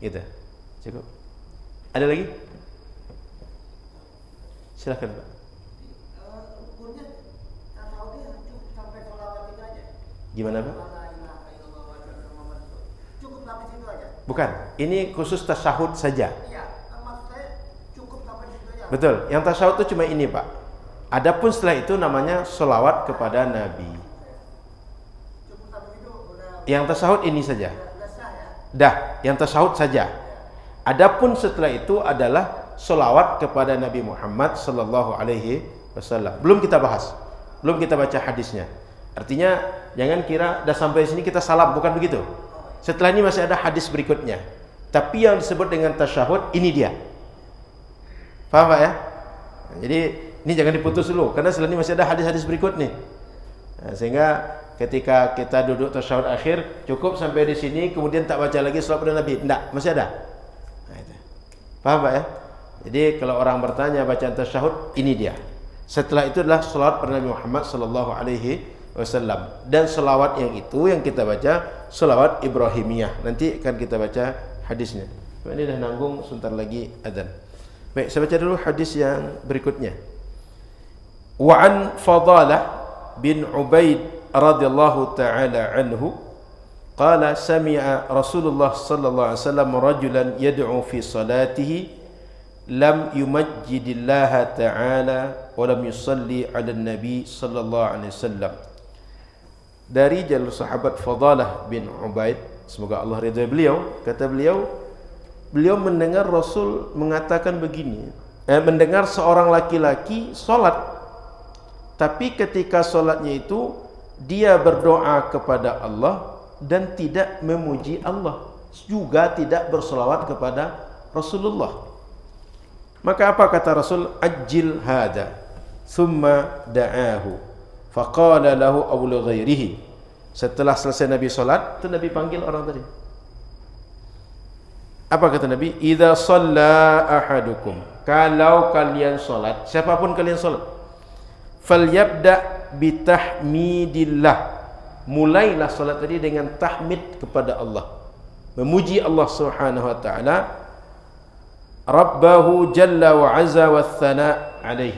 Gitu. Cukup. Ada lagi? Silakan Pak. Rukunnya tasawufnya cukup sampai sholawat itu aja. Gimana Pak? Cukup sampai situ aja. Bukan, ini khusus tasyahud saja. Iya, maksud saya cukup sampai situ aja. Betul, yang tasyahud itu cuma ini Pak. Adapun setelah itu namanya sholawat kepada Nabi. Cukup sampai situ udah Yang tasyahud ini saja. sah ya. Dah, yang tasyahud saja. Adapun setelah itu adalah sholawat kepada Nabi Muhammad sallallahu alaihi wasallam. Belum kita bahas, belum kita baca hadisnya. Artinya jangan kira dah sampai sini kita salam, bukan begitu. Setelah ini masih ada hadis berikutnya. Tapi yang disebut dengan tasyahud ini dia. Paham Pak ya? Nah, jadi ini jangan diputus dulu, karena setelah ini masih ada hadis-hadis berikut nih. Nah, sehingga ketika kita duduk tasyahud akhir, cukup sampai di sini, kemudian tak baca lagi salawat pada Nabi. Enggak, masih ada. Nah, itu. Paham Pak ya? Jadi kalau orang bertanya bacaan tasyahud, ini dia. Setelah itu adalah salawat pada Nabi Muhammad sallallahu alaihi wasallam. Dan salawat yang itu yang kita baca salawat Ibrahimiyah. Nanti akan kita baca hadisnya. Ini dah nanggung, sebentar lagi adzan. Baik, saya baca dulu hadis yang berikutnya. Wa an Fadalah bin Ubaid radhiyallahu taala anhu qala sami'a Rasulullah sallallahu alaihi wasallam rajulan yad'u fi salatihi lam yumajjidillaha ta'ala wa lam yusalli 'ala nabi sallallahu alaihi wasallam. Dari jalur sahabat Fadalah bin Ubaid, semoga Allah ridha beliau, kata beliau mendengar Rasul mengatakan begini, mendengar seorang laki-laki solat, tapi ketika solatnya itu dia berdoa kepada Allah dan tidak memuji Allah, juga tidak berselawat kepada Rasulullah. Maka apa kata Rasul? Ajil hada thumma da'ahu faqala lahu awlu ghairihi. Setelah selesai Nabi solat, itu Nabi panggil orang tadi. Apa kata Nabi? Idza shalla ahadukum, kalau kalian salat, siapapun kalian salat, falyabda bitahmidillah, mulailah salat tadi dengan tahmid kepada Allah, memuji Allah Subhanahu wa taala, Rabbahu jalla wa azza wa thana alaihi,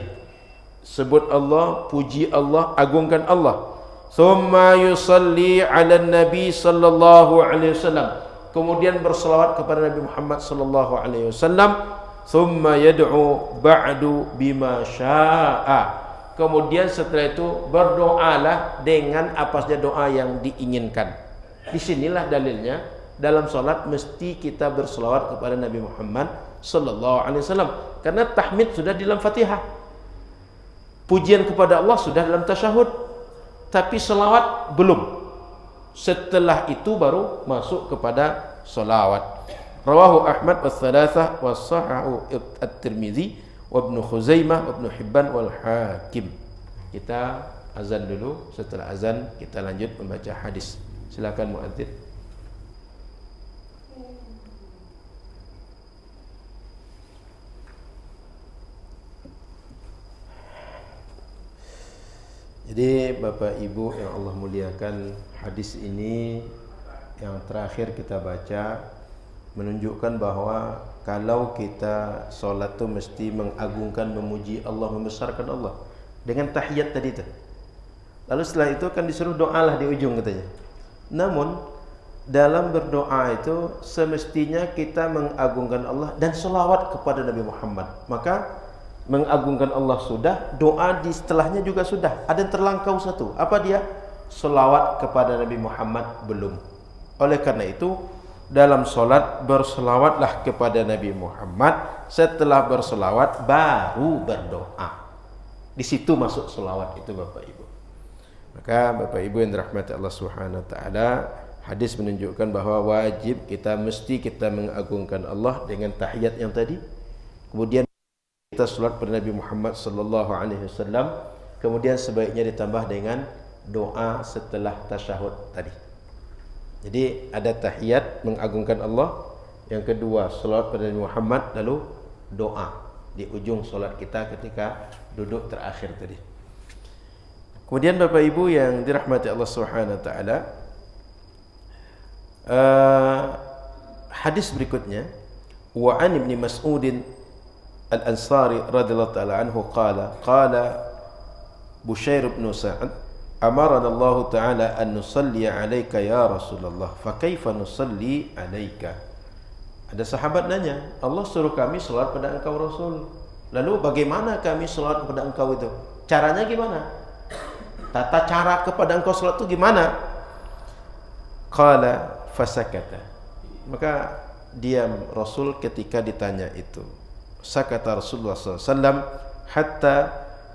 sebut Allah, puji Allah, agungkan Allah. Thumma yusalli ala nabi sallallahu alaihi wasallam, kemudian berselawat kepada Nabi Muhammad sallallahu alaihi wasallam. Thumma yad'u ba'du bima syaa, kemudian setelah itu berdoalah dengan apa saja doa yang diinginkan. Di sinilah dalilnya dalam salat mesti kita berselawat kepada Nabi Muhammad sallallahu alaihi wasallam, karena tahmid sudah di dalam Fatihah, pujian kepada Allah sudah dalam tasyahud, tapi selawat belum. Setelah itu baru masuk kepada selawat. Rawahu Ahmad wa Thalathah wa Sahahu At-Tirmidzi wa Ibnu Khuzaimah wa Ibnu Hibban wal Hakim. Kita azan dulu, setelah azan kita lanjut membaca hadis. Silakan muadzin. Jadi Bapak Ibu yang Allah muliakan, hadis ini yang terakhir kita baca menunjukkan bahwa kalau kita solat tu mesti mengagungkan, memuji Allah, membesarkan Allah dengan tahiyat tadi tu. Lalu setelah itu kan disuruh doalah di ujung katanya. Namun dalam berdoa itu semestinya kita mengagungkan Allah dan selawat kepada Nabi Muhammad. Maka mengagungkan Allah sudah, doa di setelahnya juga sudah. Ada yang terlangkau satu. Apa dia? Selawat kepada Nabi Muhammad belum. Oleh karena itu dalam solat berselawatlah kepada Nabi Muhammad. Setelah berselawat baru berdoa. Di situ masuk selawat itu Bapak Ibu. Maka Bapak Ibu yang dirahmati Allah Subhanahu wa taala, hadis menunjukkan bahwa wajib kita mengagungkan Allah dengan tahiyat yang tadi. Kemudian kita salat kepada Nabi Muhammad sallallahu alaihi wasallam, kemudian sebaiknya ditambah dengan doa setelah tasyahud tadi. Jadi ada tahiyat mengagungkan Allah, yang kedua salat kepada Nabi Muhammad, lalu doa di ujung salat kita ketika duduk terakhir tadi. Kemudian Bapak Ibu yang dirahmati Allah Subhanahu wa taala, hadis berikutnya, wa an Ibnu Mas'ud Al-Ansari radhiyallahu ta'ala anhu qala Bushair bin Sa'ad amarana Allah ta'ala an nusalli 'alaika ya Rasulullah, fa kaifa nusalli 'alaika. Ada sahabat nanya, Allah suruh kami salat pada engkau Rasul, lalu bagaimana kami salat kepada engkau itu? Caranya gimana? Tata cara kepada engkau salat itu gimana? Qala fasakata, maka diam Rasul ketika ditanya itu. Sakata Rasulullah SAW hatta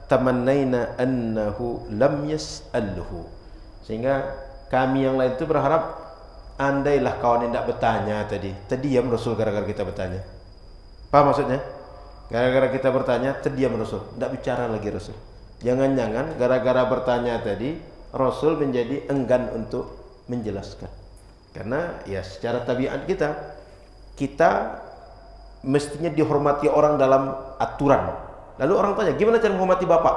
tamannaina annahu lam yas'alhu, sehingga kami yang lain itu berharap andailah kawan yang tidak bertanya tadi. Terdiam Rasul gara-gara kita bertanya. Paham maksudnya? Gara-gara kita bertanya terdiam Rasul, tidak bicara lagi Rasul. Jangan-jangan gara-gara bertanya tadi Rasul menjadi enggan untuk menjelaskan. Karena ya secara tabiat kita mestinya dihormati orang dalam aturan. Lalu orang tanya, gimana cara menghormati bapak?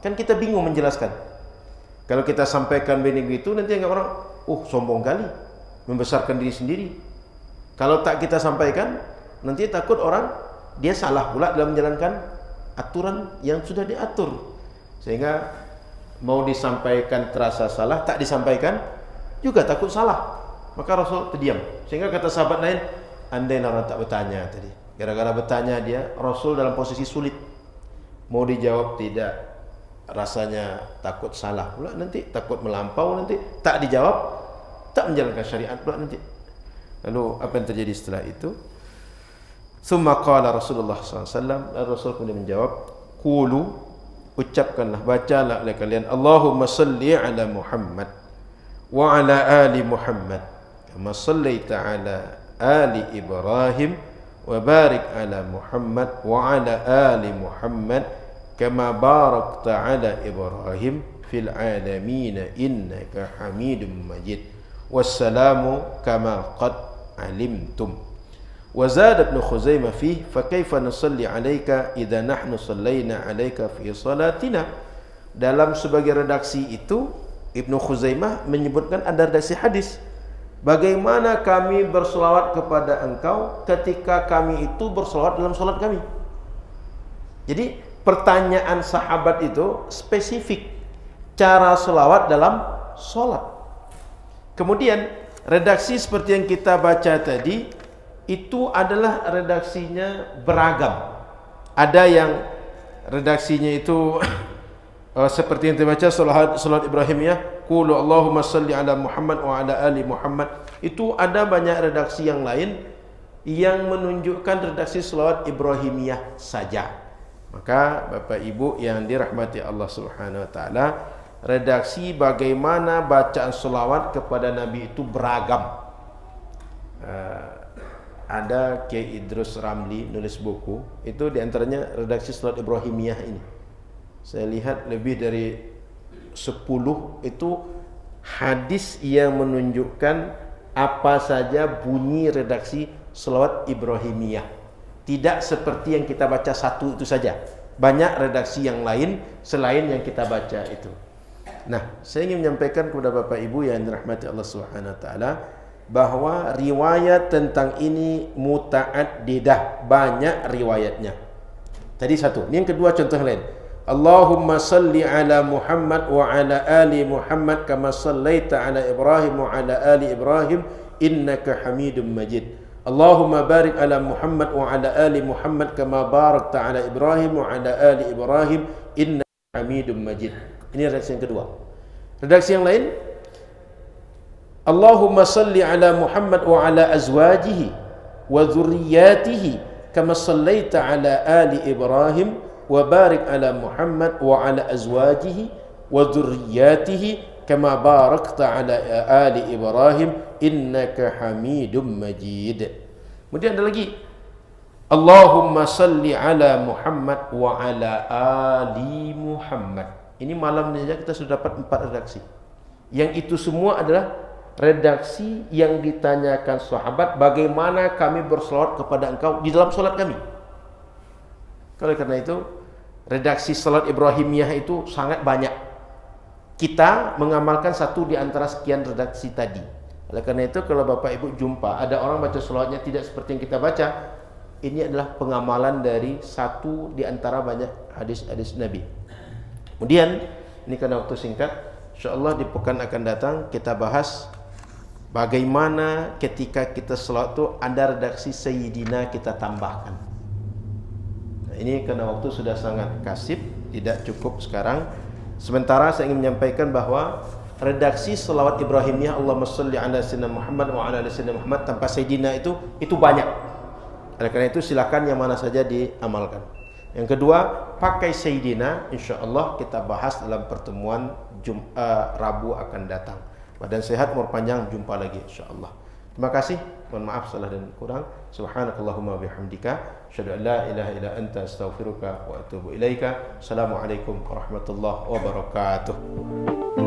Kan kita bingung menjelaskan. Kalau kita sampaikan begitu, nanti orang, sombong kali, membesarkan diri sendiri. Kalau tak kita sampaikan, nanti takut orang dia salah pula dalam menjalankan aturan yang sudah diatur. Sehingga mau disampaikan terasa salah, tak disampaikan juga takut salah. Maka Rasul terdiam. Sehingga kata sahabat lain, andai orang tak bertanya tadi. Gara-gara bertanya dia, Rasul dalam posisi sulit. Mau dijawab tidak, rasanya takut salah pula nanti, takut melampau nanti, tak dijawab, tak menjalankan syariat pula nanti. Lalu apa yang terjadi setelah itu? Summa qala Rasulullah SAW, Rasul kemudian menjawab, qulu, ucapkanlah, bacalah oleh kalian, Allahumma salli ala Muhammad wa ala ali Muhammad kama sallaita ala ali Ibrahim wa barik ala Muhammad wa ala ali Muhammad kama barakta ala Ibrahim fil alamin innaka Hamidum Majid. Wassalamu kama qad alimtum. Wa zada Ibnu Khuzaimah fihi fa kaifa nusalli 'alaika idza nahnu sallaina 'alaika fi salatina. Dalam sebagai redaksi itu Ibnu Khuzaimah menyebutkan ada redaksi hadis. Bagaimana kami berselawat kepada engkau ketika kami itu berselawat dalam salat kami. Jadi pertanyaan sahabat itu spesifik cara selawat dalam salat. Kemudian redaksi seperti yang kita baca tadi itu adalah redaksinya beragam. Ada yang redaksinya itu seperti yang terbaca salat Ibrahimiyah, qulu Allahumma salli ala Muhammad wa ala ali Muhammad. Itu ada banyak redaksi yang lain yang menunjukkan redaksi salawat Ibrahimiyah saja. Maka Bapak Ibu yang dirahmati Allah Subhanahu wa taala, redaksi bagaimana bacaan salawat kepada Nabi itu beragam. Ada Kiai Idrus Ramli nulis buku, itu diantaranya redaksi salawat Ibrahimiyah ini. Saya lihat lebih dari 10 itu hadis yang menunjukkan apa saja bunyi redaksi salawat Ibrahimiyah. Tidak seperti yang kita baca satu itu saja. Banyak redaksi yang lain selain yang kita baca itu. Nah, saya ingin menyampaikan kepada Bapak Ibu yang dirahmati Allah Subhanahu wa taala bahwa riwayat tentang ini muta'addidah, banyak riwayatnya. Tadi satu. Ini yang kedua contoh lain. Allahumma salli ala Muhammad wa ala ali Muhammad kama sallaita ala Ibrahim wa ala ali Ibrahim innaka Hamidum Majid. Allahumma barik ala Muhammad wa ala ali Muhammad kama barakta ala Ibrahim wa ala ali Ibrahim innaka Hamidum Majid. Ini redaksi yang kedua. Redaksi yang lain, Allahumma salli ala Muhammad wa ala azwajihi wa dhurriyyatihi kama sallaita ala ali Ibrahim wa barik ala Muhammad wa ala azwajihi wa dhurriyyatihi kama barakta ala ali Ibrahim innaka Hamidum Majid. Kemudian ada lagi, Allahumma salli ala Muhammad wa ala ali Muhammad. Ini malam ini saja kita sudah dapat 4 redaksi. Yang itu semua adalah redaksi yang ditanyakan sahabat, bagaimana kami berselawat kepada engkau di dalam salat kami. Oleh karena itu, redaksi salat Ibrahimiyah itu sangat banyak. Kita mengamalkan satu di antara sekian redaksi tadi. Oleh karena itu, kalau Bapak Ibu jumpa ada orang baca salatnya tidak seperti yang kita baca, ini adalah pengamalan dari satu di antara banyak hadis-hadis Nabi. Kemudian, ini karena waktu singkat, insyaallah di pekan akan datang kita bahas bagaimana ketika kita salat itu ada redaksi Sayyidina kita tambahkan. Nah, ini karena waktu sudah sangat kasib, tidak cukup sekarang. Sementara saya ingin menyampaikan bahwa redaksi selawat Ibrahimiyah Allahumma shalli ala sayyidina Muhammad wa ala ali sayyidina Muhammad tanpa Sayyidina itu banyak. Oleh karena itu silakan yang mana saja diamalkan. Yang kedua, pakai Sayyidina insyaallah kita bahas dalam pertemuan Rabu akan datang. Badan sehat, umur panjang, jumpa lagi insyaallah. Terima kasih. Mohon maaf salah dan kurang. Subhanakallahumma bihamdika asyhadu an la ilaha illa anta astaghfiruka wa atubu ilaika. Assalamualaikum warahmatullahi wabarakatuh.